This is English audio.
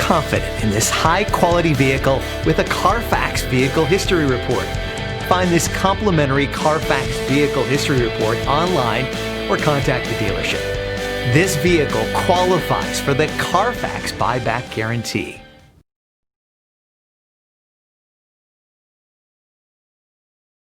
confident in this high-quality vehicle with a CARFAX Vehicle History Report. Find this complimentary CARFAX Vehicle History Report online or contact the dealership. This vehicle qualifies for the CARFAX Buyback Guarantee.